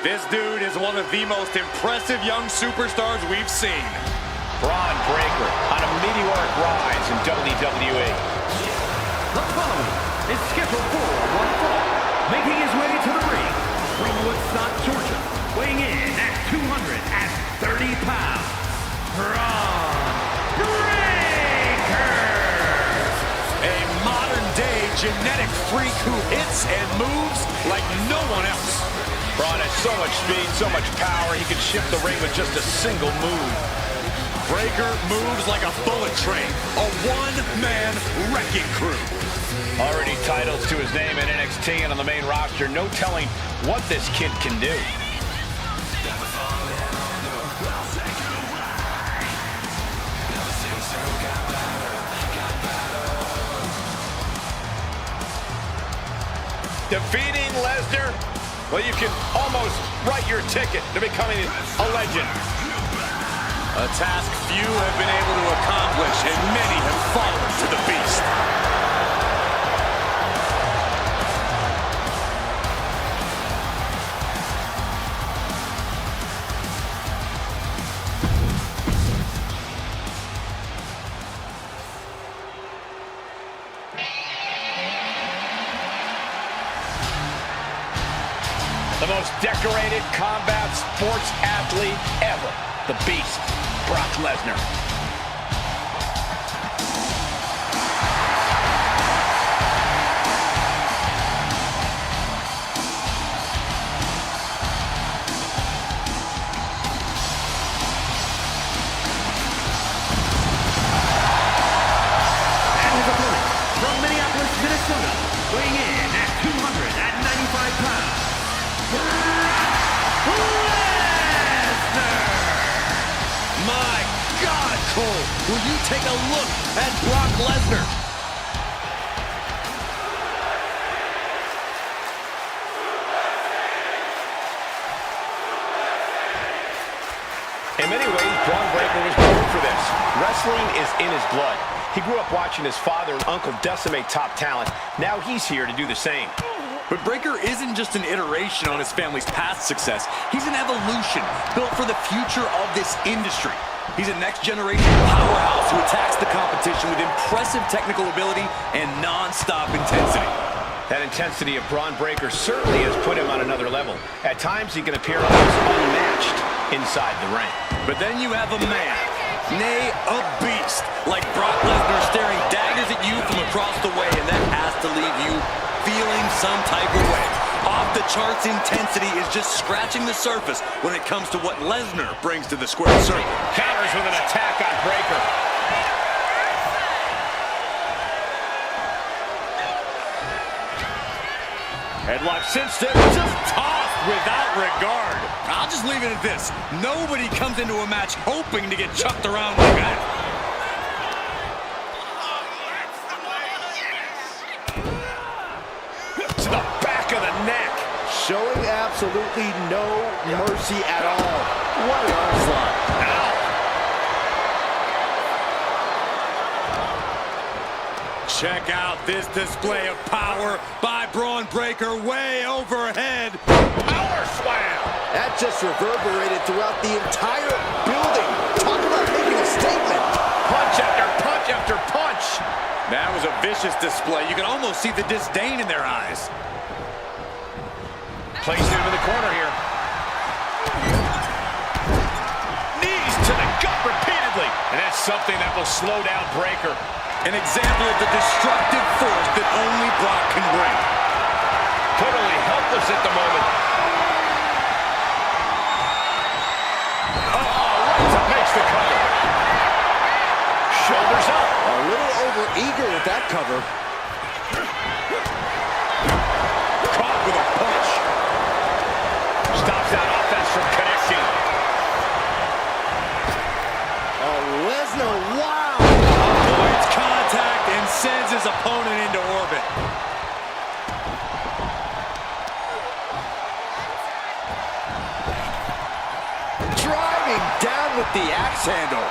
This dude is one of the most impressive young superstars we've seen. Braun Breaker on a meteoric rise in WWE. The following is scheduled for one fall, making his way to the ring from Woodstock, Georgia, weighing in at 230 pounds, Braun Breaker! A modern-day genetic freak who hits and moves like no one else. Braun has so much speed, so much power, he can shift the ring with just a single move. Breaker moves like a bullet train, a one-man wrecking crew. Already titles to his name in NXT and on the main roster, no telling what this kid can do. Defeating Lesnar, well, you can almost write your ticket to becoming a legend. A task few have been able to accomplish, and many have fallen to the beast. The most decorated combat sports athlete ever, the Beast, Brock Lesnar. And his opponent from Minneapolis, Minnesota, weighing in at 295 pounds, Brock Lesnar! My God, Cole, will you take a look at Brock Lesnar? In many ways, Braun Breaker was born for this. Wrestling is in his blood. He grew up watching his father and uncle decimate top talent. Now he's here to do the same. But Breaker isn't just an iteration on his family's past success. He's an evolution built for the future of this industry. He's a next-generation powerhouse who attacks the competition with impressive technical ability and non-stop intensity. That intensity of Braun Breaker certainly has put him on another level. At times, he can appear almost unmatched inside the ring. But then you have a man, nay, a beast, like Brock Lesnar staring daggers at you from across the way, and that has to leave you feeling some type of way. Off-the-charts intensity is just scratching the surface when it comes to what Lesnar brings to the square circle. Counters with an attack on Breaker. Headlock cinched it, just tossed without regard. I'll just leave it at this. Nobody comes into a match hoping to get chucked around like that. To the back of the neck. Showing absolutely no mercy at all. What an onslaught. Ow. Check out this display of power by Braun Breaker way overhead. Power slam. That just reverberated throughout the entire building. Talk about making a statement. Punch after punch after punch. That was a vicious display. You can almost see the disdain in their eyes. Placed into the corner here. Knees to the gut repeatedly. And that's something that will slow down Breaker. An example of the destructive force that only Brock can bring. Totally helpless at the moment. Right makes the cover. Shoulders up. A little over-eager with that cover. Caught with a punch. Stops that offense from connecting. Oh, Lesnar, wow! Avoids contact and sends his opponent into orbit. Driving down with the axe handle.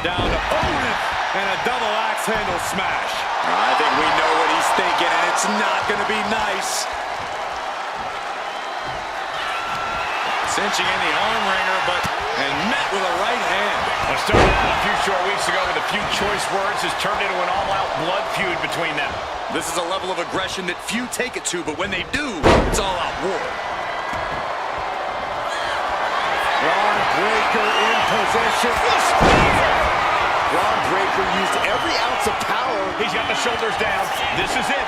Down to Otis. And a double axe handle smash. I think we know what he's thinking, and it's not going to be nice. Cinching in the arm wringer, and met with a right hand. What started out a few short weeks ago with a few choice words has turned into an all-out blood feud between them. This is a level of aggression that few take it to, but when they do, it's all-out war. Braun Breaker in possession. Braun Breaker used every ounce of power. He's got the shoulders down. This is it.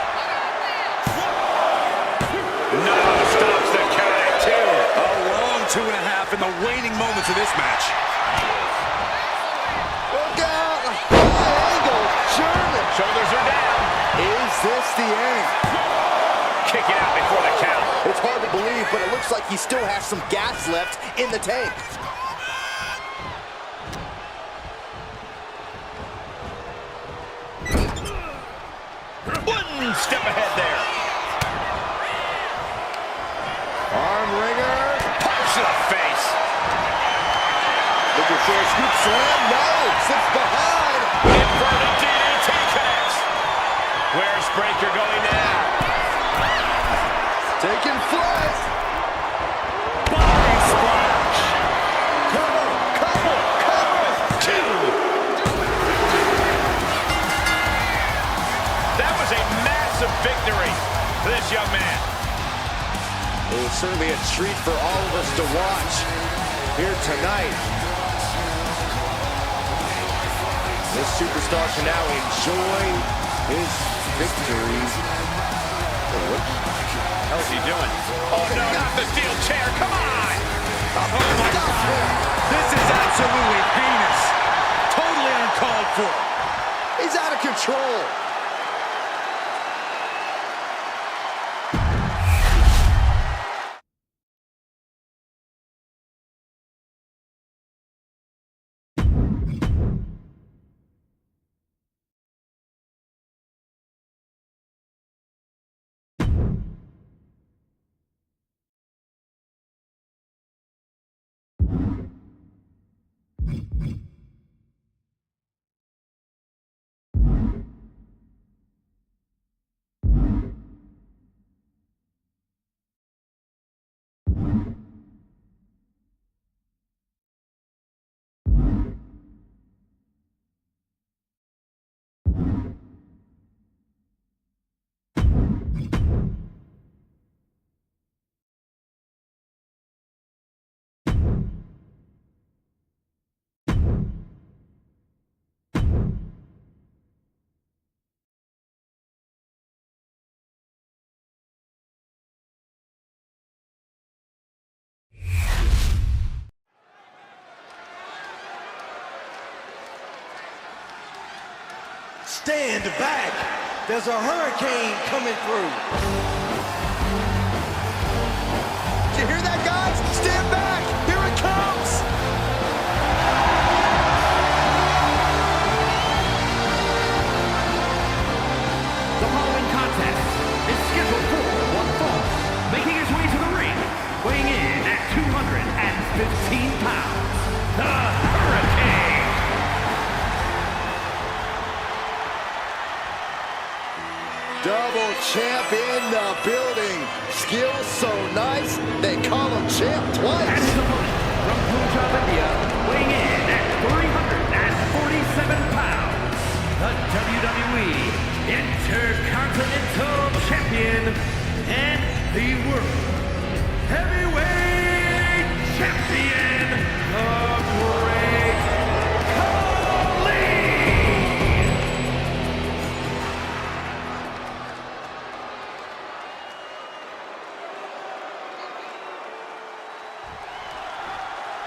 No, stops the count at 2. A long 2.5 in the waning moments of this match. Look out! High angle, German. Shoulders are down. Is this the end? Kick it out before the count. It's hard to believe, but it looks like he still has some gas left in the tank. One step ahead there. Arm wringer. Punch to the face. Looking for a scoop slam. No, sits behind. Inverted DDT connects. Where's Breaker going now? Taking flight. Body splash. Cover, cover, cover. 2. That was a massive victory for this young man. It was certainly a treat for all of us to watch here tonight. This superstar can now enjoy his victory. How's he doing? Oh no, not the steel chair, come on! Oh my God! This is absolutely heinous. Totally uncalled for. He's out of control. Stand back. There's a hurricane coming through. Did you hear that, guys? Stand back. Here it comes. The following contest is scheduled for one fall. Making his way to the ring, weighing in at 215 pounds, the Hurricane. Double champ in the building. Skills so nice, they call him champ And twice. his opponent from Punjab, India, weighing in at 347 pounds, the WWE Intercontinental Champion and the World Heavyweight Champion, the Great Khali.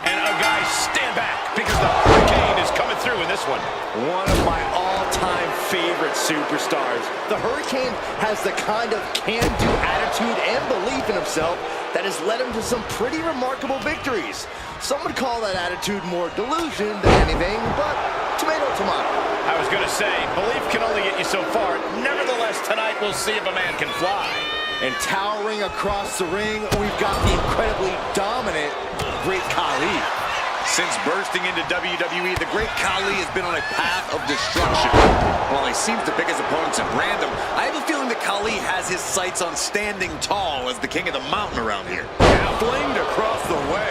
And guys, stand back, because the Hurricane is coming through in this one. One of my all-time favorite superstars. The Hurricane has the kind of can-do attitude and belief in himself that has led him to some pretty remarkable victories. Some would call that attitude more delusion than anything, but tomato, tomato. I was going to say, belief can only get you so far. Nevertheless, tonight we'll see if a man can fly. And towering across the ring, we've got the incredibly dominant Great Khali. Since bursting into WWE, the great Khali has been on a path of destruction. While he seems to pick his opponents at random, I have a feeling that Khali has his sights on standing tall as the king of the mountain around here. Flinged across the way.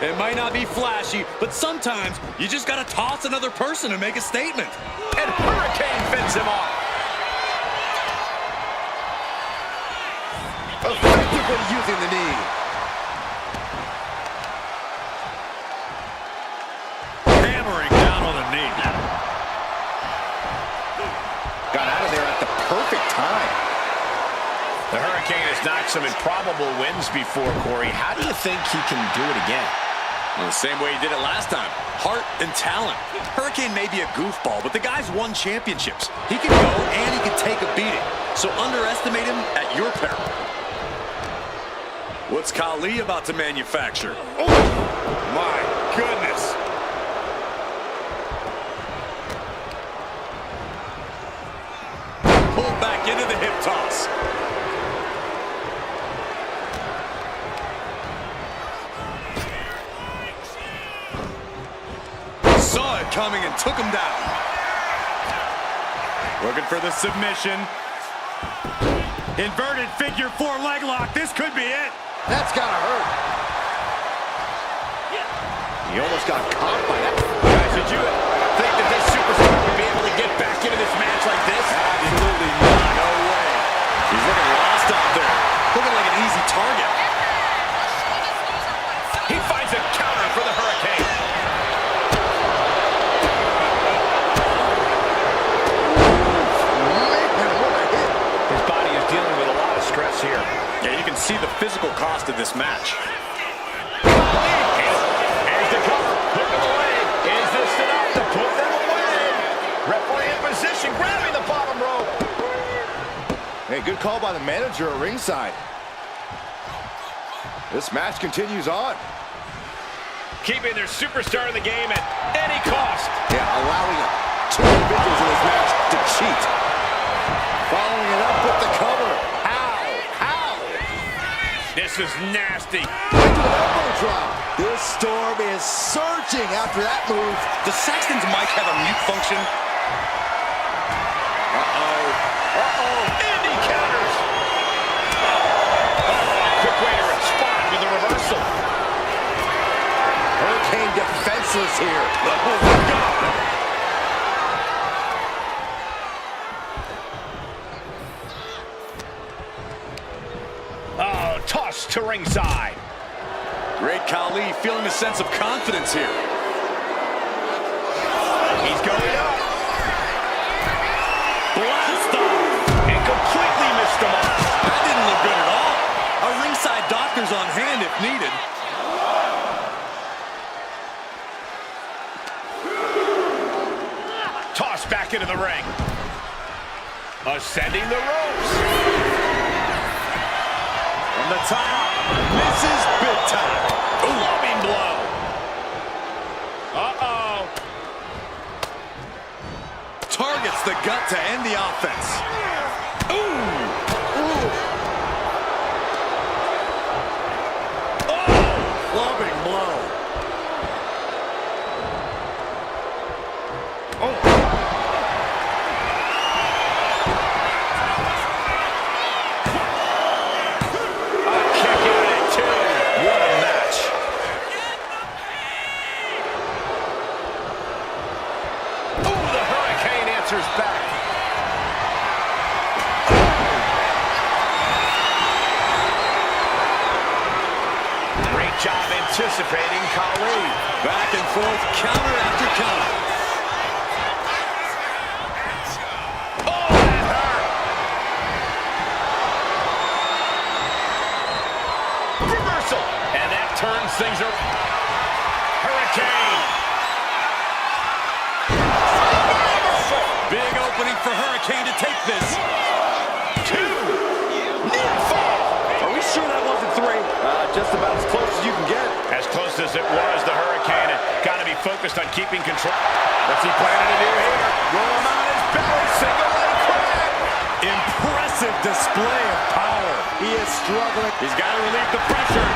It might not be flashy, but sometimes you just gotta toss another person and make a statement. And Hurricane fends him off. Effectively using the knee. Hammering down on the knee. Got out of there at the perfect time. The Hurricane has knocked some improbable wins before, Corey. How do you think he can do it again? Well, the same way he did it last time. Heart and talent. Hurricane may be a goofball, but the guy's won championships. He can go and he can take a beating. So underestimate him at your peril. What's Khali about to manufacture? Oh, my goodness. Pulled back into the hip toss. Saw it coming and took him down. Looking for the submission. Inverted figure four leg lock. This could be it. That's gotta hurt. He almost got caught by that. Guys, did you think that this superstar would be able to get back into this match like this? Absolutely not. No way. He's looking lost out there. Looking like an easy target. He finds a counter for the Hurricane. Man, what a hit. His body is dealing with a lot of stress here. Yeah, you can see the physical cost of this match. Here's the cover. Put them away. Is this enough to put them away? Referee in position, grabbing the bottom rope. Hey, good call by the manager at ringside. This match continues on. Keeping their superstar in the game at any cost. Yeah, allowing two individuals in this match to cheat. Following it up with the cover. How? This is nasty. Into an elbow drop. This storm is surging after that move. Does Saxton's mic have a mute function? And he counters. Quick way to respond with a reversal. Hurricane defenseless here. Oh, my God. Oh, toss to ringside. Great Khali feeling a sense of confidence here. He's going up. Blast off. And completely missed him off. That didn't look good at all. A ringside doctor's on hand if needed. Tossed back into the ring. Ascending the ropes. From the top, misses big time. Loving blow. Uh-oh. Targets the gut to end the offense. Loving blow. Back. Great job anticipating Khali. Back and forth, counter after counter. Oh, that hurt. Reversal. And that turns things around. Hurricane. Big opening for Hurricane to take this. 2. Near fall. Are we sure that wasn't 3? Just about as close as you can get. As close as it was, the Hurricane got to be focused on keeping control. What's he planning to do here? Roll him on his belly, single leg crab. Impressive display of power. He is struggling. He's got to relieve the pressure.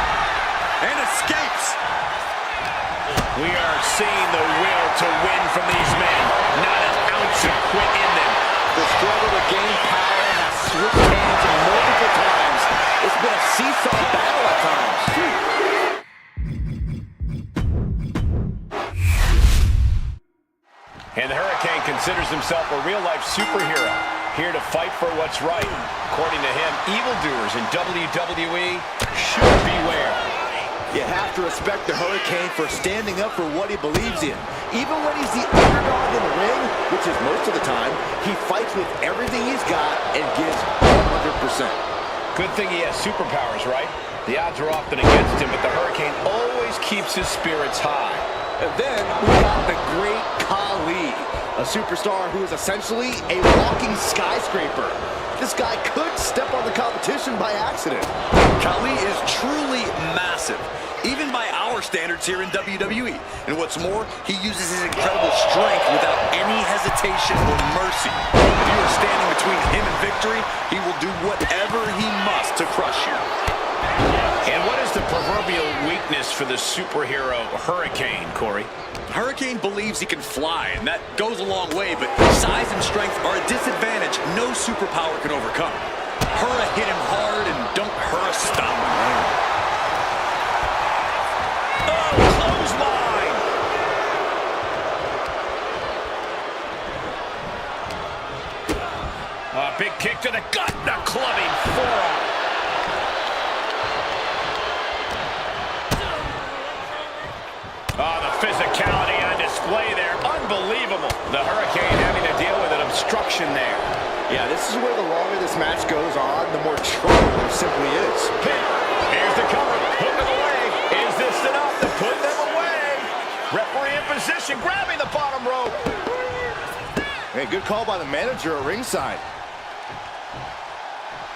And escapes. We are seeing the will to win from these men. Not an ounce of quit in them. The struggle to gain power has switched hands multiple times. It's been a seesaw battle at times. And the Hurricane considers himself a real-life superhero, here to fight for what's right. According to him, evildoers in WWE should beware. You have to respect the Hurricane for standing up for what he believes in. Even when he's the underdog in the ring, which is most of the time, he fights with everything he's got and gives 100%. Good thing he has superpowers, right? The odds are often against him, but the Hurricane always keeps his spirits high. And then we got the great Khali, a superstar who is essentially a walking skyscraper. This guy could step on the competition by accident. Khali is truly massive, even by our standards here in WWE. And what's more, he uses his incredible strength without any hesitation or mercy. If you are standing between him and victory, he will do whatever he must to crush you. And what is the proverbial weakness for the superhero Hurricane, Corey? Hurricane believes he can fly, and that goes a long way, but size and strength are a disadvantage no superpower can overcome. Hurra hit him hard, and don't Hurra stop him. Oh, clothesline! A big kick to the gut, the clubbing forearm. Oh, the physicality on display there. Unbelievable. The Hurricane having to deal with an obstruction there. Yeah, this is where the longer this match goes on, the more trouble there simply is. Here's the cover. Hook them away. Is this enough to put them away? Referee in position, grabbing the bottom rope. Hey, good call by the manager at ringside.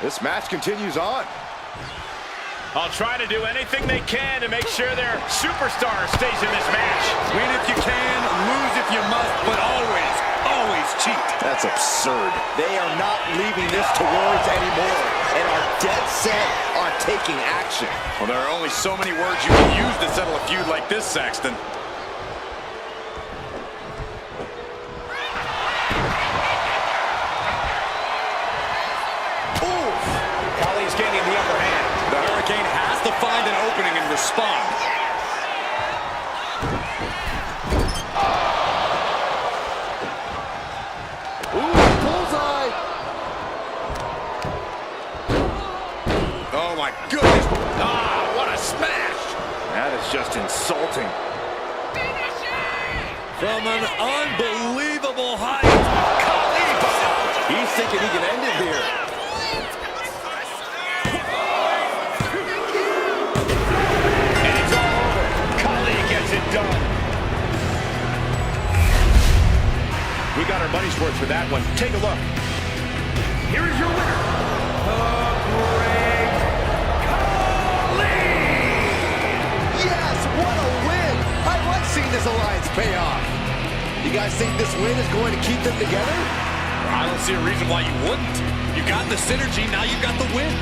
This match continues on. I'll try to do anything they can to make sure their superstar stays in this match. Win if you can, lose if you must, but always, always cheat. That's absurd. They are not leaving this to words anymore and are dead set on taking action. Well, there are only so many words you can use to settle a feud like this, Saxton. Khali's gaining the upper hand. The Hurricane has to find an opening and respond. Ooh, bullseye! Oh, my goodness. Ah, what a smash! That is just insulting. From an unbelievable height. Khali bomb! He's thinking he can end it here. And it's all over. Khali gets it done. We got our money's worth for that one. Take a look. Here is your winner, the Great Khali! Yes, what a win! I like seeing this alliance pay off. You guys think this win is going to keep them together? I don't see a reason why you wouldn't. You got the synergy, now you've got the win.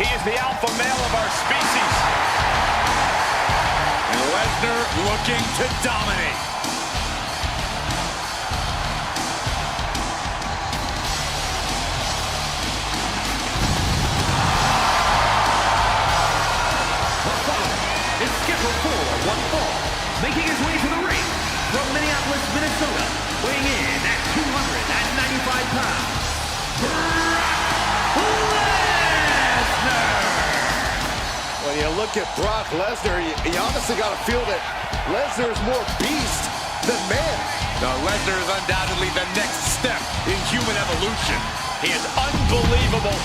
He is the alpha male of our species. And Lesnar looking to dominate. scheduled for one fall, making his way to the ring from Minneapolis, Minnesota, weighing in at 295 pounds, Brock Lesnar! When you look at Brock Lesnar, you honestly got to feel that Lesnar is more beast than man. Now, Lesnar is undoubtedly the next step in human evolution. He is unbelievable.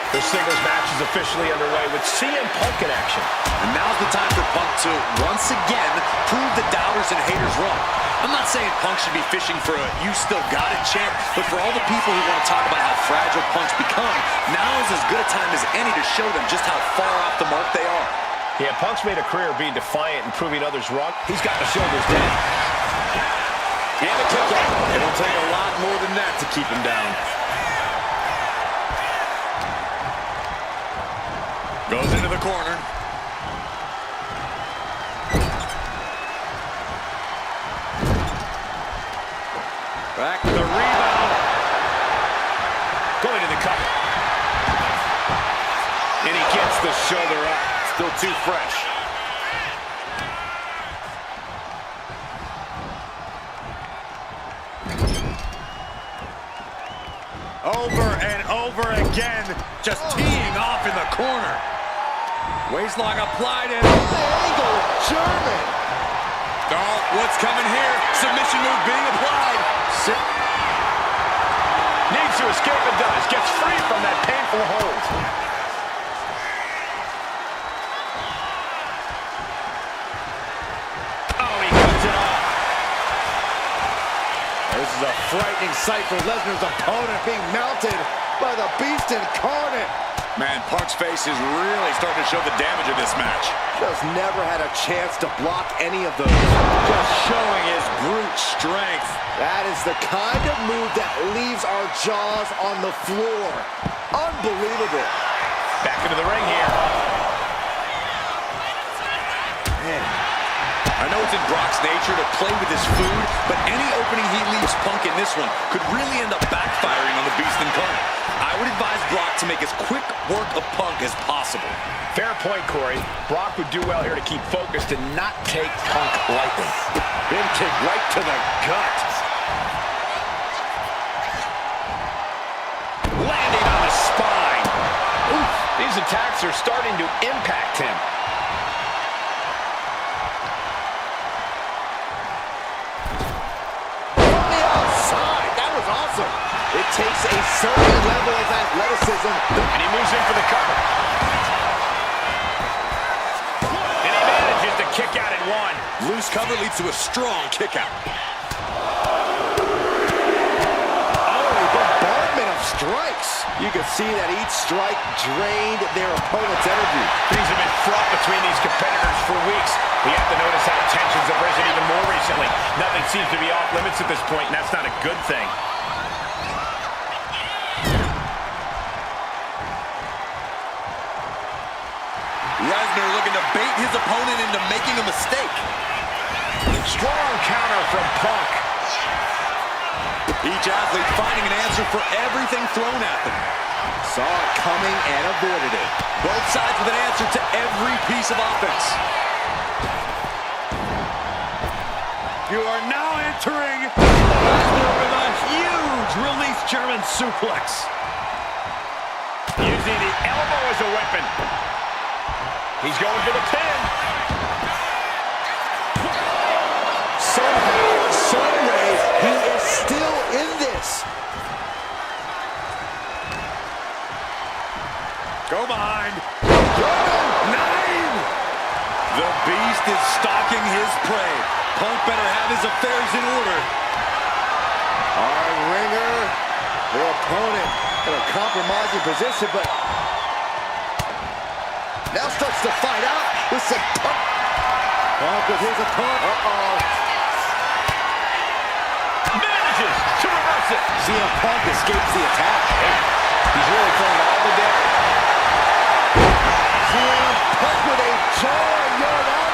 The singles match is officially underway with CM Punk in action. And now's the time for Punk to, once again, prove the doubters and haters wrong. I'm not saying Punk should be fishing for a "you still got it" chant, but for all the people who want to talk about how fragile Punk's become, now is as good a time as any to show them just how far off the mark they are. Yeah, Punk's made a career of being defiant and proving others wrong. He's got the shoulders down. And a kick out. It'll take a lot more than that to keep him down. Goes into the corner. Back to the rebound. Going to the cover. And he gets the shoulder up. Still too fresh. Over and over again. Just teeing off in the corner. Waistlock applied and... Angle German. Oh, what's coming here? Submission move being applied. Needs to escape and does. Gets free from that painful hold. Oh, he cuts it off. This is a frightening sight for Lesnar's opponent, being mounted by the Beast Incarnate. Man, Punk's face is really starting to show the damage of this match. Just never had a chance to block any of those. Just showing his brute strength. That is the kind of move that leaves our jaws on the floor. Unbelievable. Back into the ring here. Man. I know it's in Brock's nature to play with his food, but any opening he leaves Punk in this one could really end up backfiring on the Beast Incarnate. I would advise Brock to make as quick work of Punk as possible. Fair point, Corey. Brock would do well here to keep focused and not take Punk lightly. Big kick right to the gut. Landing on the spine. Oof, these attacks are starting to impact him. From the outside. That was awesome. It takes a certain level of athleticism. And he moves in for the cover. And he manages to kick out at one. Loose cover leads to a strong kick out. Bombardment of strikes. You can see that each strike drained their opponent's energy. Things have been fraught between these competitors for weeks. We have to notice how tensions have risen even more recently. Nothing seems to be off limits at this point, and that's not a good thing. Lesnar looking to bait his opponent into making a mistake. Strong counter from Punk. Each athlete finding an answer for everything thrown at them. Saw it coming and avoided it. Both sides with an answer to every piece of offense. You are now entering Lesnar with a huge release German suplex. Using the elbow as a weapon. He's going for the pin. Somehow, someway, he is still in this. Go behind. 9! The Beast is stalking his prey. Punk better have his affairs in order. Our ringer, the opponent in a compromising position, but now starts to fight out with some Punk. Punk with his opponent. Manages to reverse it. CM Punk escapes the attack. He's really throwing all the damage. CM Punk with a jaw.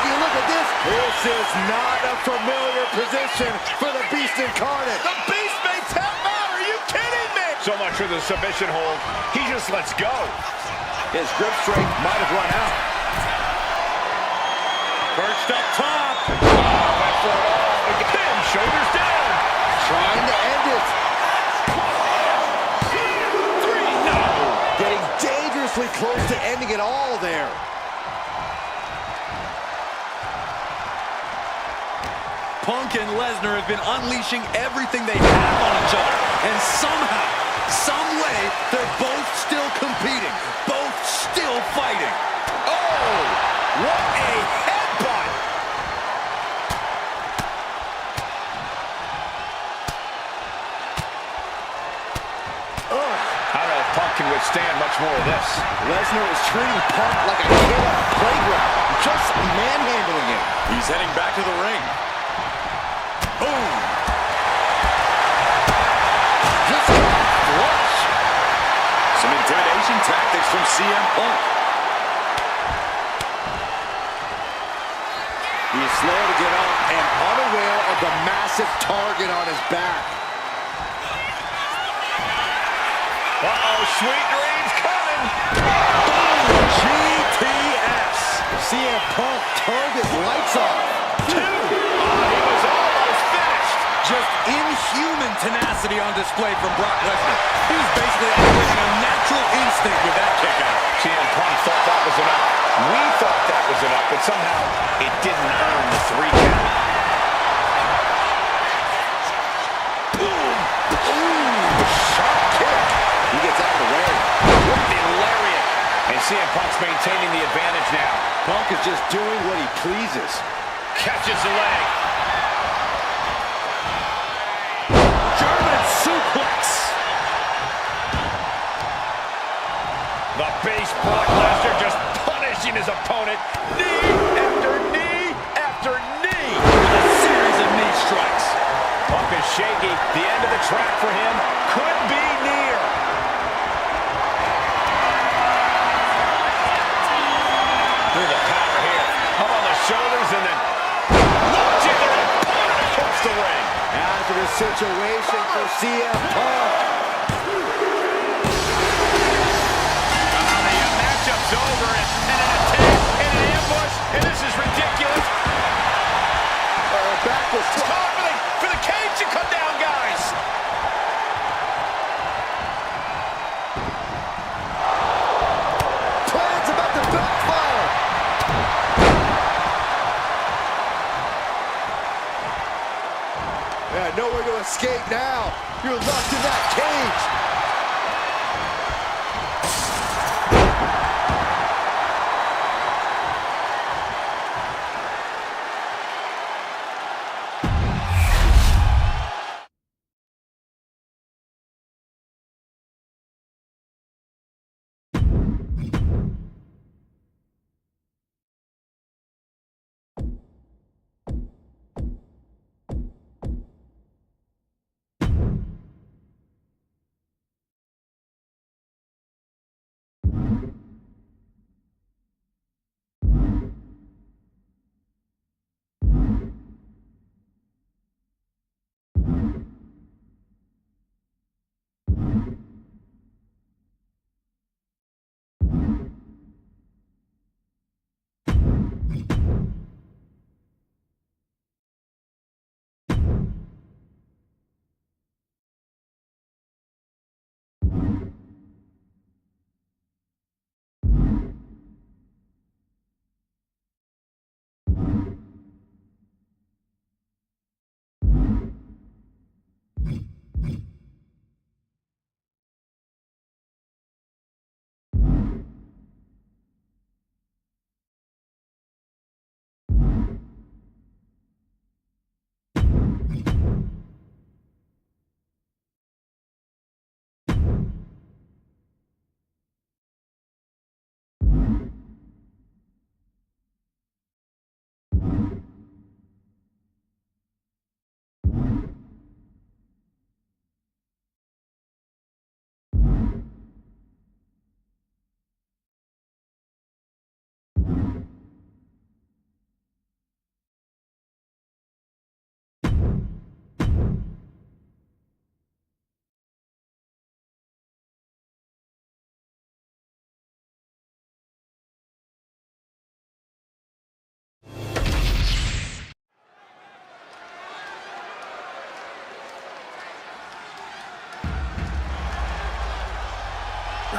You look at this. This is not a familiar position for the Beast incarnate. The Beast may tap out. Are you kidding me? So much for the submission hold. He just lets go. His grip strength might have run out. Perched up top. Went for it all. Again, shoulders down. Trying to end it. 3, no. Getting dangerously close to ending it all there. Punk and Lesnar have been unleashing everything they have on each other. And somehow, some way, they're both still competing. Both still fighting. Oh, what a headbutt. I don't know if Punk can withstand much more of this. Lesnar is treating Punk like a kid on a playground. Just manhandling him. He's heading back to the ring. Boom! Just flush. Some intimidation tactics from CM Punk. He's slow to get up and unaware of the massive target on his back. Sweet dreams coming. GTS. CM Punk turned his lights off. 2. He was almost finished. Just inhuman tenacity on display from Brock Lesnar. He was basically operating a natural instinct with that kick out. CM Punk thought that was enough. We thought that was enough, but somehow it didn't earn the 3 count. Sharp kick. He gets out of the way. What the lariat. And CM Punk's maintaining the advantage now. Punk is just doing what he pleases. Catches the leg. German suplex. The base Brock Lesnar just punishing his opponent. Knee after knee after knee. With a series of knee strikes. Punk is shaky. The end of the track for him could be near. Through the power here. Up on the shoulders and then launching their opponent across the ring. Hazardous situation for CM Punk. The matchup's over and an attack and an ambush, and this is ridiculous. Backwards. Time for the cage to come down, guys. Plan's about to backfire. Yeah, nowhere to escape now. You're locked in that cage.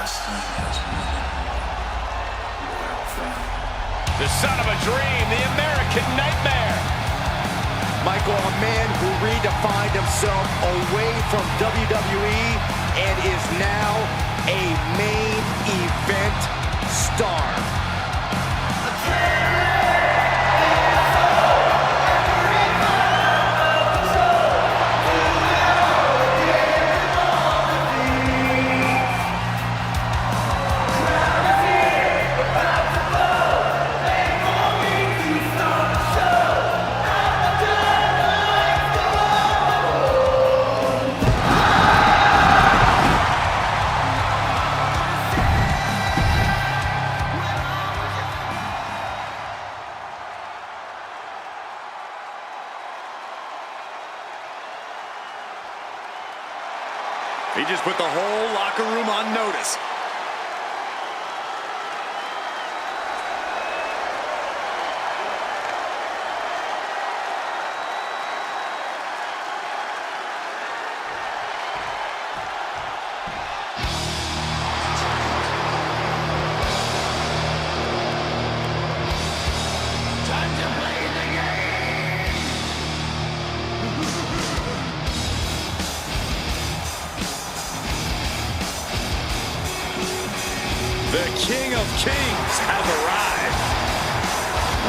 wrestling has many loyal fans. The son of a dream, the American Nightmare. Michael, a man who redefined himself away from WWE and is now a main event star. He just put the whole locker room on notice. The King of Kings has arrived.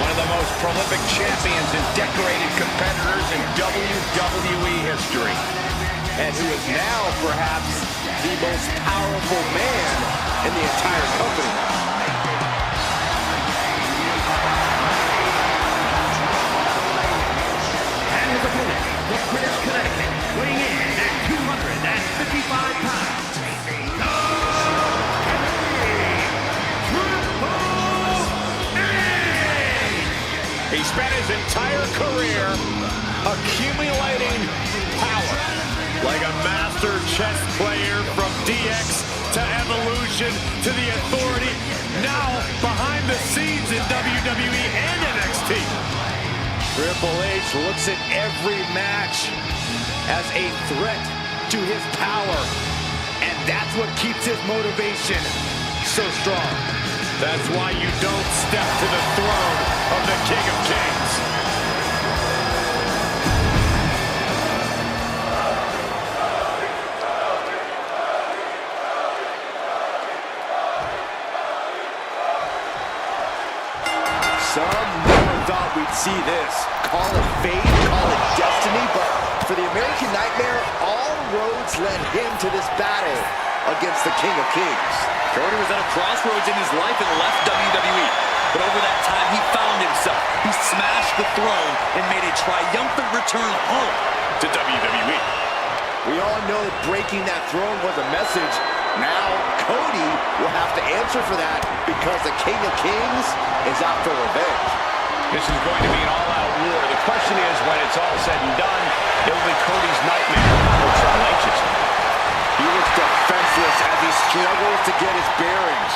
One of the most prolific champions and decorated competitors in WWE history. And who is now perhaps the most powerful man in the entire company. And his opponent, from British Connecticut, weighing in at 255 pounds. He spent his entire career accumulating power. Like a master chess player from DX to Evolution to the Authority, now behind the scenes in WWE and NXT. Triple H looks at every match as a threat to his power. And that's what keeps his motivation so strong. That's why you don't step to the throne of the King of Kings. Some never thought we'd see this. Call it fate, call it destiny, but for the American Nightmare, all roads led him to this battle against the King of Kings. Cody was at a crossroads in his life and left WWE. But over that time, he found himself. He smashed the throne and made a triumphant return home to WWE. We all know breaking that throne was a message. Now, Cody will have to answer for that because the King of Kings is out for revenge. This is going to be an all-out war. The question is, when it's all said and done, it will be Cody's nightmare or Triple H's. He looks defenseless as he struggles to get his bearings.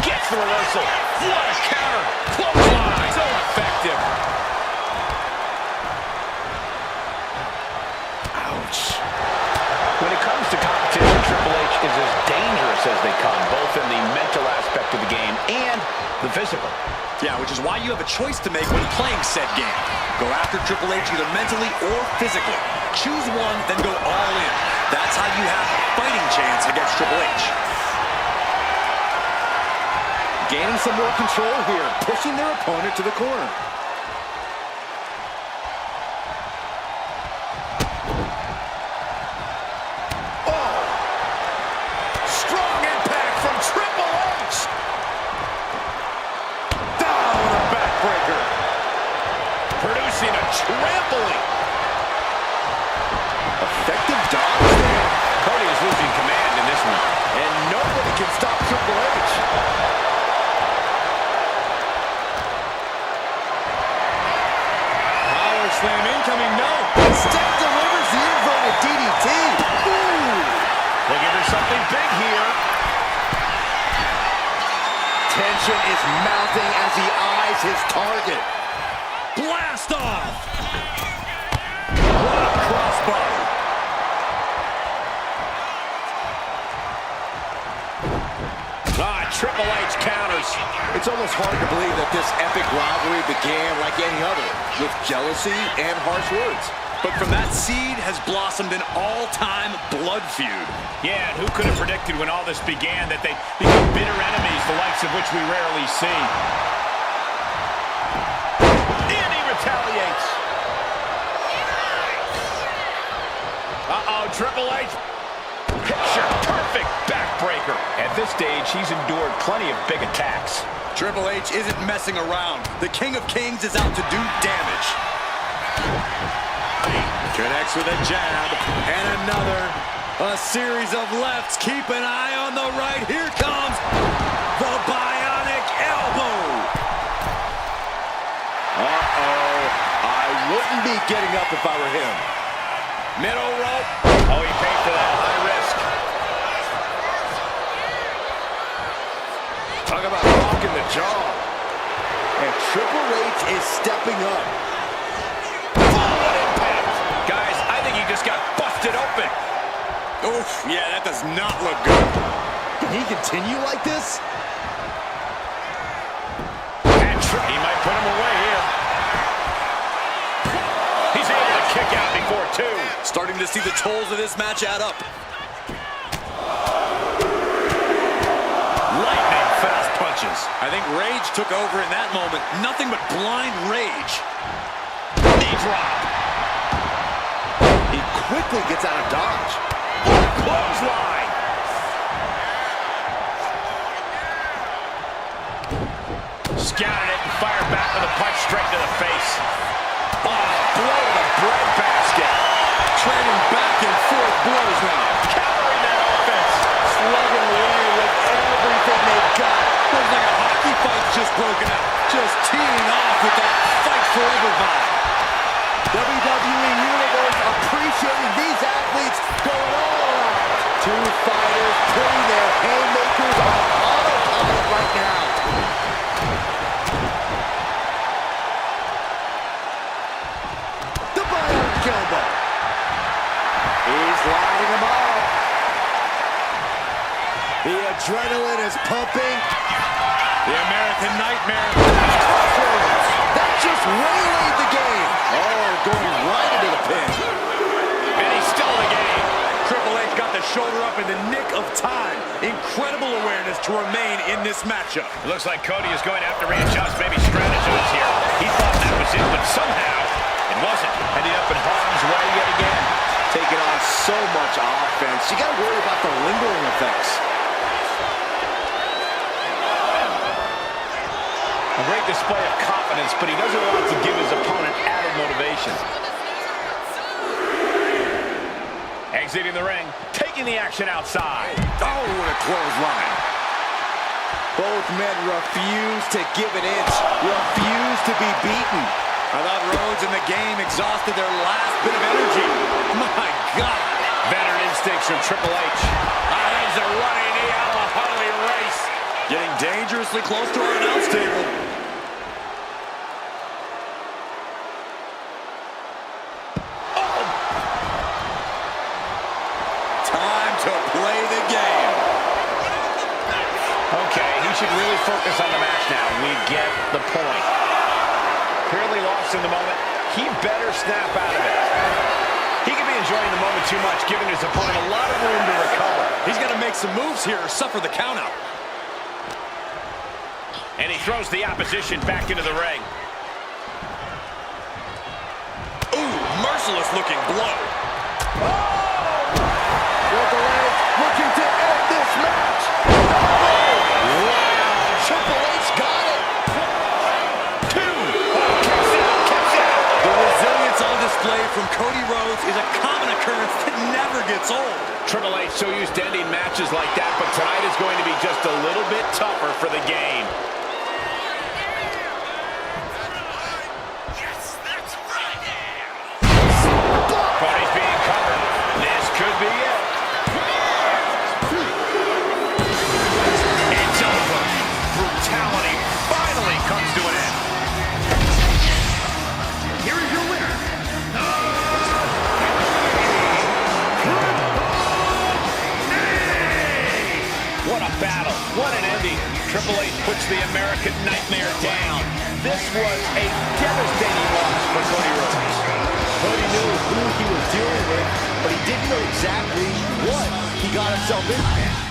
Gets the reversal. What a counter. Clothesline. So effective. Ouch. When it comes to competition, Triple H is as dangerous as they come, both in the mental aspect of the game and the physical. Yeah, which is why you have a choice to make when playing said game. Go after Triple H either mentally or physically. Choose one, then go all in. That's how you have a fighting chance against Triple H. Gaining some more control here, pushing their opponent to the corner. Oh! Strong impact from Triple H! Down with a backbreaker. Producing a trampling. Effective dodge there. Cody is losing command in this one. And nobody can stop Triple H. Power slam incoming, no. Instead delivers the inverted DDT. Ooh. Looking for something big here. Tension is mounting as he eyes his target. Blast off. Triple H counters. It's almost hard to believe that this epic rivalry began like any other, with jealousy and harsh words. But from that seed has blossomed an all-time blood feud. Yeah, and who could have predicted when all this began that they'd become bitter enemies, the likes of which we rarely see. And he retaliates. Uh-oh, Triple H. Picture perfect backbreaker. At this stage, he's endured plenty of big attacks. Triple H isn't messing around. The King of Kings is out to do damage. Connects with a jab and another. A series of lefts. Keep an eye on the right. Here comes the bionic elbow. Uh-oh. I wouldn't be getting up if I were him. Middle rope. Oh, he paid for that. High risk. Talk about rocking the jaw. And Triple H is stepping up. What impact. Guys, I think he just got busted open. Oof, yeah, that does not look good. Can he continue like this? And he might put him away here. He's able to kick out before two. Starting to see the tolls of this match add up. Lightning fast punches. I think rage took over in that moment. Nothing but blind rage. Knee drop. He quickly gets out of dodge. Clothesline. Scouted it and fired back with a punch straight to the face. Oh, blow to the breadbasket. Trading back and forth blows now. Countering that offense. Slugging away with everything they've got. Looks like a hockey fight's just broken out. Just teeing off with that fight forever vibe. WWE Universe appreciating these athletes going all out. Two fighters putting their haymakers on autopilot right now. The bionic elbow. He's lining him up. The adrenaline is pumping. The American Nightmare. That just waylaid the game. Oh, going right into the pin. And he's still in the game. Triple H got the shoulder up in the nick of time. Incredible awareness to remain in this matchup. It looks like Cody is going to have to readjust, maybe strategize here. He thought that was it, but somehow it wasn't. Ended up in harm's way yet again. Taking on so much offense. You got to worry about the lingering effects. A great display of confidence, but he doesn't want to give his opponent added motivation. Exiting the ring, taking the action outside. Oh, what a clothesline. Both men refuse to give an inch, refuse to be beaten. I thought Rhodes in the game exhausted their last bit of energy. My God. Veteran instincts from Triple H. That's a running knee out of a Harley race. Getting dangerously close to our announce table. Time to play the game. Okay, he should really focus on the match now. We get the point. Clearly lost in the moment. He better snap out of it. He could be enjoying the moment too much, giving his opponent a lot of room to recover. He's got to make some moves here or suffer the countout. And he throws the opposition back into the ring. Ooh, merciless looking blow. With the leg, looking to end this match. Wow, Triple H got it. Two. Oh, kicks out. The resilience on display from Cody Rhodes is a common occurrence that never gets old. Triple H so used to ending matches like that, but tonight is going to be just a little bit tougher for the game. Cody's being covered. This could be it. It's over. Brutality finally comes to an end. Here is your winner. What a battle. What an ending. Triple H puts the American Nightmare down. This was a devastating loss for Cody Rhodes. Cody knew who he was dealing with, but he didn't know exactly what he got himself into.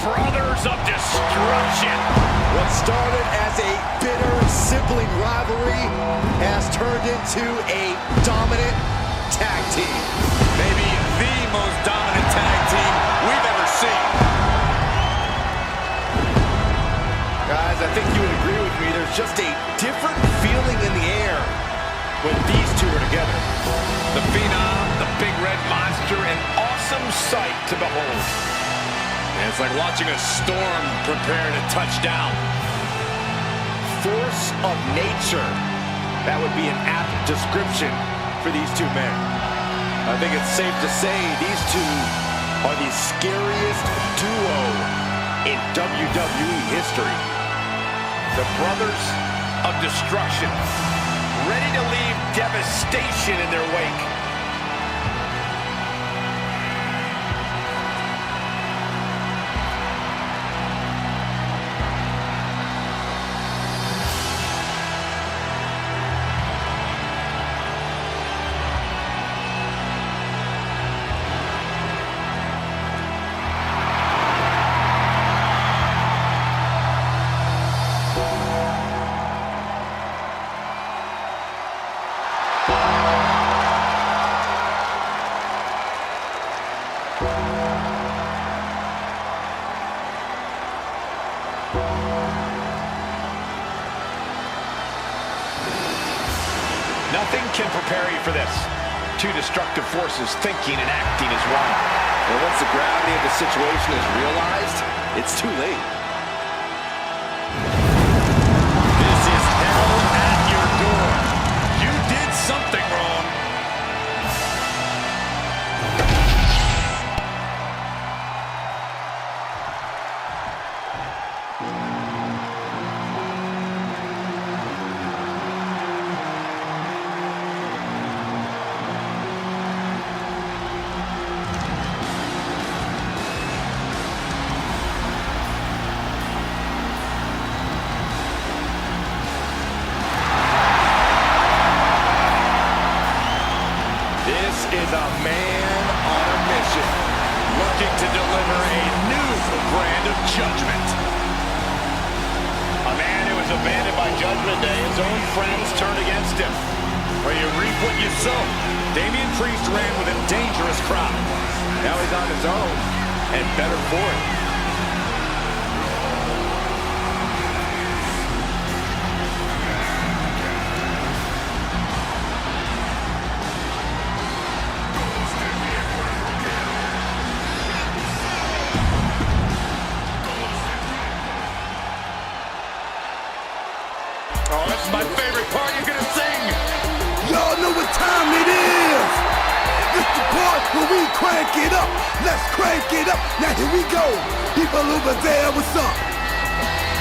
Brothers of Destruction. What started as a bitter sibling rivalry has turned into a dominant tag team. Maybe the most dominant tag team we've ever seen. Guys, I think you would agree with me. There's just a different feeling in the air when these two are together. The Phenom, the Big Red Monster, an awesome sight to behold. And it's like watching a storm prepare to touch down. Force of nature. That would be an apt description for these two men. I think it's safe to say these two are the scariest duo in WWE history. The Brothers of Destruction, ready to leave devastation in their wake. Nothing can prepare you for this. Two destructive forces thinking and acting as one. And once the gravity of the situation is realized, it's too late. This is hell at your door. You did something wrong. Is a man on a mission, Looking to deliver a new brand of judgment. A man who was abandoned by Judgment Day his own friends turn against him. Well, you reap what you sow. Damian Priest ran with a dangerous crowd. Now he's on his own, and better for it. Oh, this is my favorite part. You're gonna sing. Y'all know what time it is. It's the part where we crank it up. Let's crank it up. Now here we go. People over there, what's up?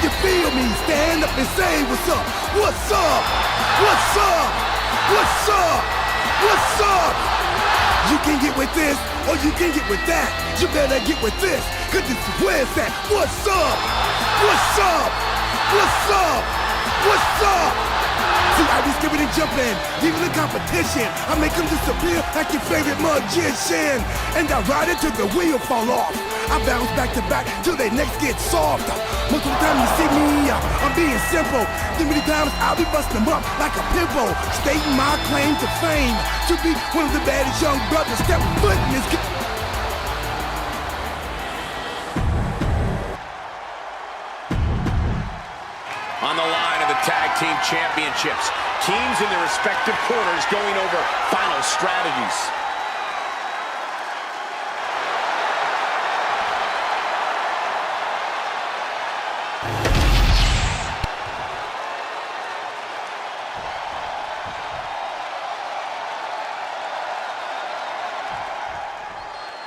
You feel me? Stand up and say what's up. What's up? What's up? What's up? What's up? You can get with this or you can get with that. You better get with this, cause this is where it's at. What's up? What's up? What's up? What's up? See, I be skipping and jumping, leaving the competition. I make them disappear like your favorite magician. And I ride it till the wheel fall off. I bounce back to back till their necks get soft. Most of the time you see me, I'm being simple. Too many times I'll be busting them up like a pimple. Stating my claim to fame, to be one of the baddest young brothers step foot in this game. On the line of the Tag Team Championships, teams in their respective corners going over final strategies.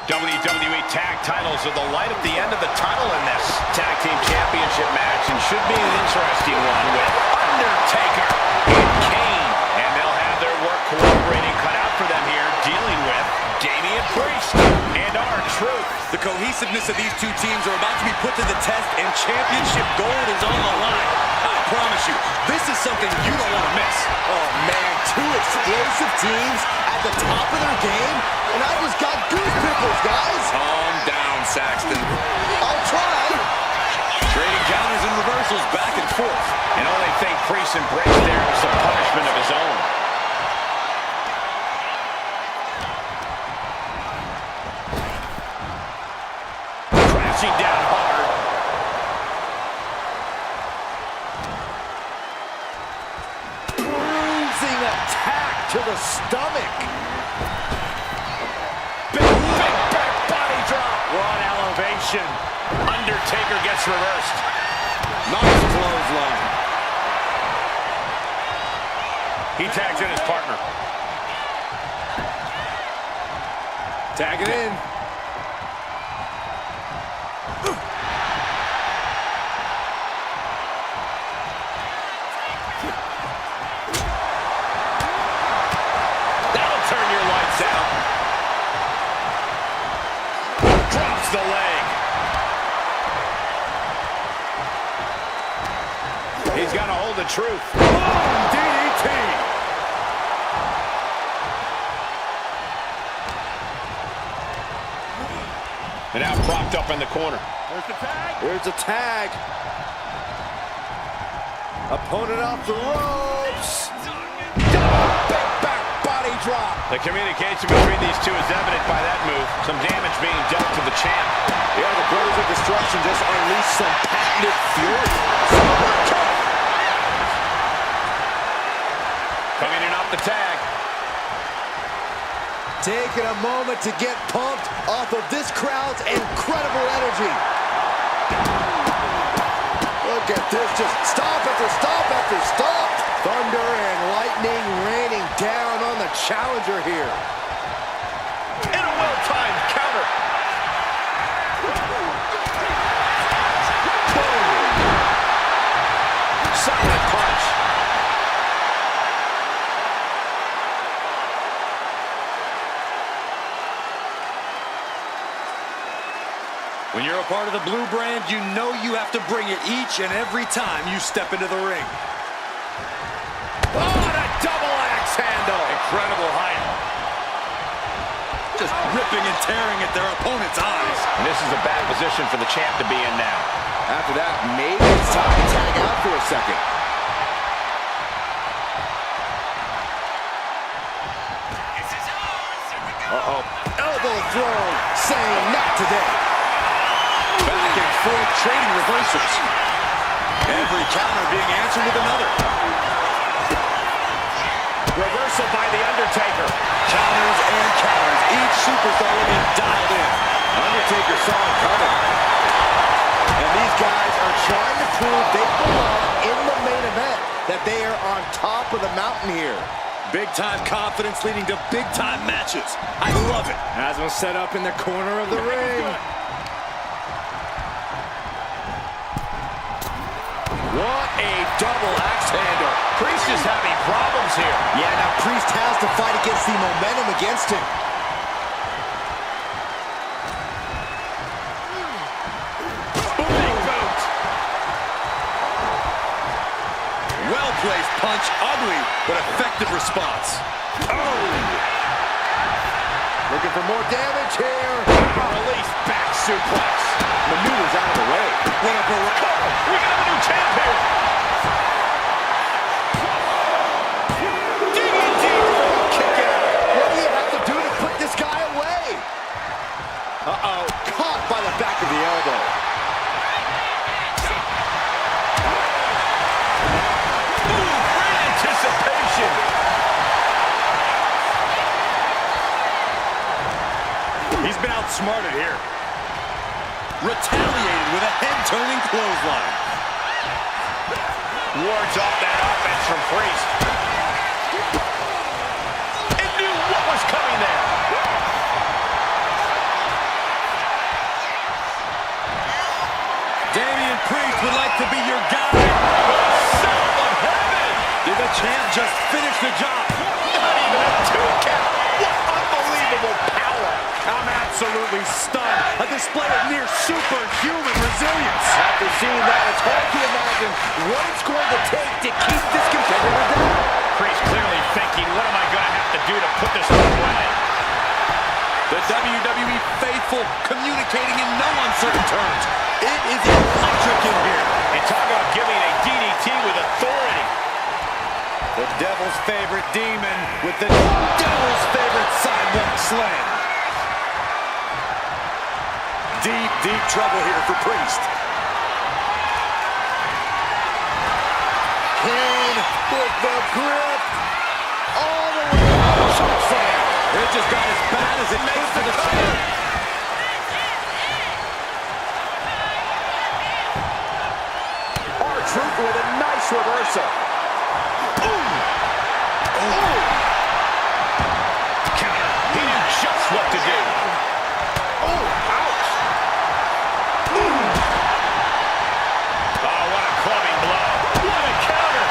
WWE Tag titles are the light at the end of the tunnel in this Tag Team Championship match, and should be an interesting one with Undertaker and Kane. And they'll have their work cooperating cut out for them here, dealing with Damian Priest and R-Truth. The cohesiveness of these two teams are about to be put to the test, and championship gold is on the line. I promise you, this is something you don't want to miss. Oh man, two explosive teams at the top of their game, and I just got goose pimples, guys. Calm down, Saxton. I'll try. Trading counters and reversals back and forth. And only thing Priest embraced there was some punishment of his own. Crashing down hard. Bruising attack to the stomach. Big back body drop. Raw elevation. Undertaker gets reversed. Nice clothesline. He tags in his partner. Tag it in. That'll turn your lights out. Drops the leg. He's got a hold of truth. Boom! DDT. And now propped up in the corner. There's the tag. There's a tag. Opponent off the ropes. Big back body drop. The communication between these two is evident by that move. Some damage being dealt to the champ. Yeah, the Brothers of Destruction just unleashed some patented fury. Supercut. Coming in off the tag. Taking a moment to get pumped off of this crowd's incredible energy. Look at this, just stop after stop after stop. Thunder and lightning raining down on the challenger here. And a well-timed counter. Boom. Solid punch. When you're a part of the blue brand, you know you have to bring it each and every time you step into the ring. Oh, and a double axe handle. Incredible height. Just ripping and tearing at their opponent's eyes. And this is a bad position for the champ to be in now. After that, maybe it's time to tag out for a second. Uh-oh. Elbow throw, saying not today. Back and forth, trading reversals. Every counter being answered with another. Reversal by The Undertaker. Counters and counters. Each superstar looking dialed in. Undertaker saw it coming. And these guys are trying to prove they belong in the main event, that they are on top of the mountain here. Big-time confidence leading to big-time matches. I love it. Has him set up in the corner of the ring. What a double axe handle. Priest is having problems here. Yeah, now Priest has to fight against the momentum against him. Big boot. Well-placed punch. Ugly, but effective response. Oh! Looking for more damage here. Release back suplex. Maneuvers out of the way. What a barrage. We got a new champ here. Kick out. What do you have to do to put this guy away? Uh-oh. Caught by the back of the elbow. Ooh, great anticipation. He's been outsmarted here. Retaliated with a head-turning clothesline. Wards off that offense from Priest. And knew what was coming there. Damian Priest would like to be your guy. Son of heaven. Did the champ just finish the job? Not even a 2 count. What unbelievable power. I'm absolutely stunned. A display of near superhuman resilience. After seeing that, it's hard to imagine what it's going to take to keep this competitor down. Priest clearly thinking, what am I going to have to do to put this one away? The WWE faithful communicating in no uncertain terms. It is electric in here. And talk about giving a DDT with authority. The devil's favorite demon with the devil's favorite sidewalk slam. Deep, deep trouble here for Priest. Kane with the grip. All the way. Choke slam. It just got as bad as it makes for the champ. R-Truth with a nice reversal. Counter. He knew just what to do. Oh, ouch. Oh, what a clubbing blow. What a counter.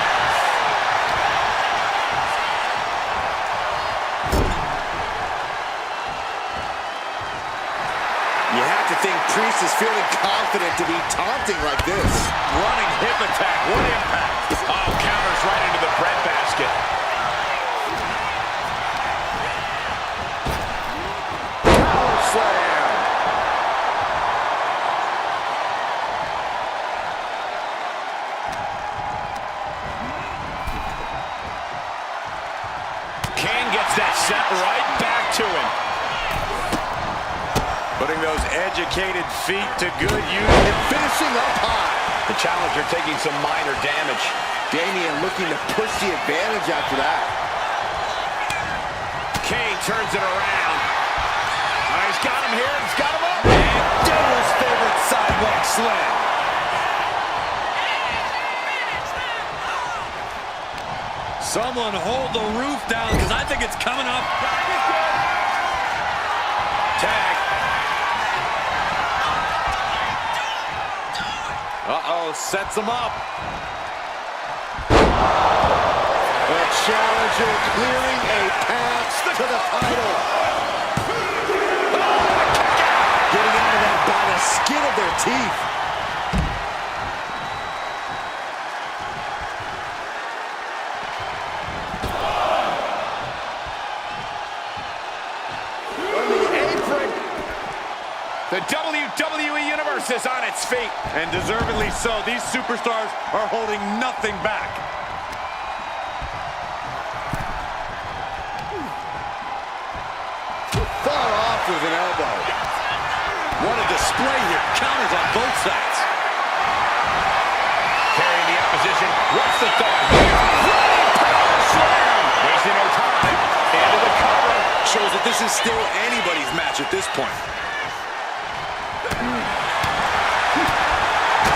You have to think Priest is feeling confident to be taunting like this. Running hip attack. What impact. Oh, counters right into the breadbasket. Power slam. Kane gets that set right back to him. Putting those educated feet to good use. And finishing up high. The challenger taking some minor damage. Damian looking to push the advantage after that. Kane turns it around. He's got him here. He's got him up. And devil's favorite sidewalk slam. Someone hold the roof down because I think it's coming up. Tag. Uh-oh, sets him up. The challenger clearing a path to the title. Getting out of that by the skin of their teeth. On the apron. The WWE Universe is on its feet. And deservedly so. These superstars are holding nothing back. with an elbow. What a display here. Counters on both sides. Carrying the opposition. What's the thought here? Running power slam. Wasting no time. Into the cover. Shows that this is still anybody's match at this point.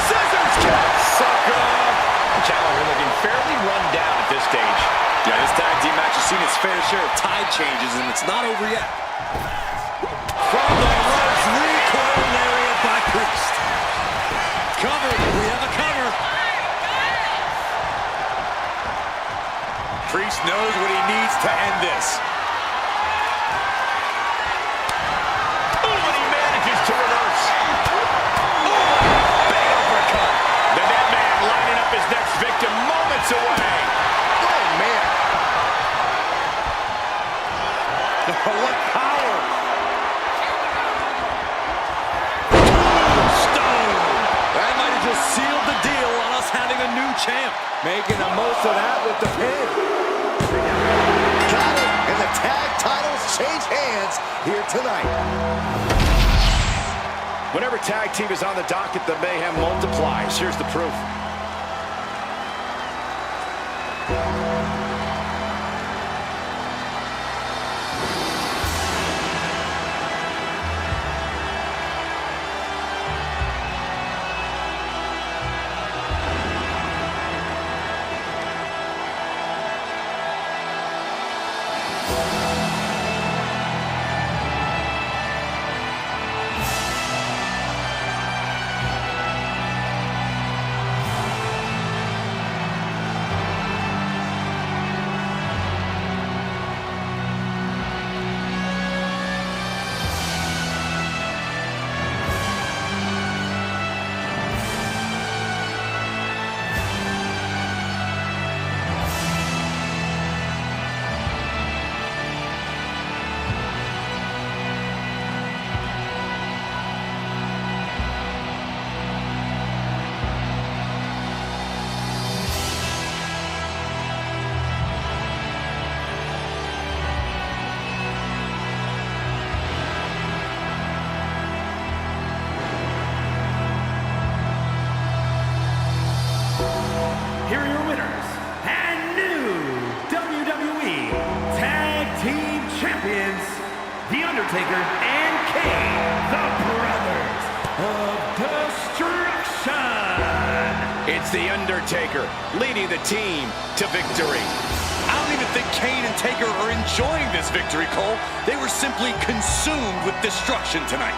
Scissors kick. Sucker. The challenger looking fairly run down at this stage. Yeah, this tag team match has seen its fair share of tide changes, and it's not over yet. From the ropes, recoil lariat by Priest. Covered. We have a cover. Priest knows what he needs to end this. Oh, and he manages to reverse. Oh, big uppercut. The dead man lining up his next victim moments away. Oh, man. What power! Tombstone! That might have just sealed the deal on us having a new champ. Making the most of that with the pin. Got it, and the tag titles change hands here tonight. Whenever tag team is on the docket, the mayhem multiplies. Here's the proof. Here are your winners and new WWE Tag Team Champions, The Undertaker and Kane, the Brothers of Destruction. It's The Undertaker leading the team to victory. I don't even think Kane and Taker are enjoying this victory, Cole. They were simply consumed with destruction tonight.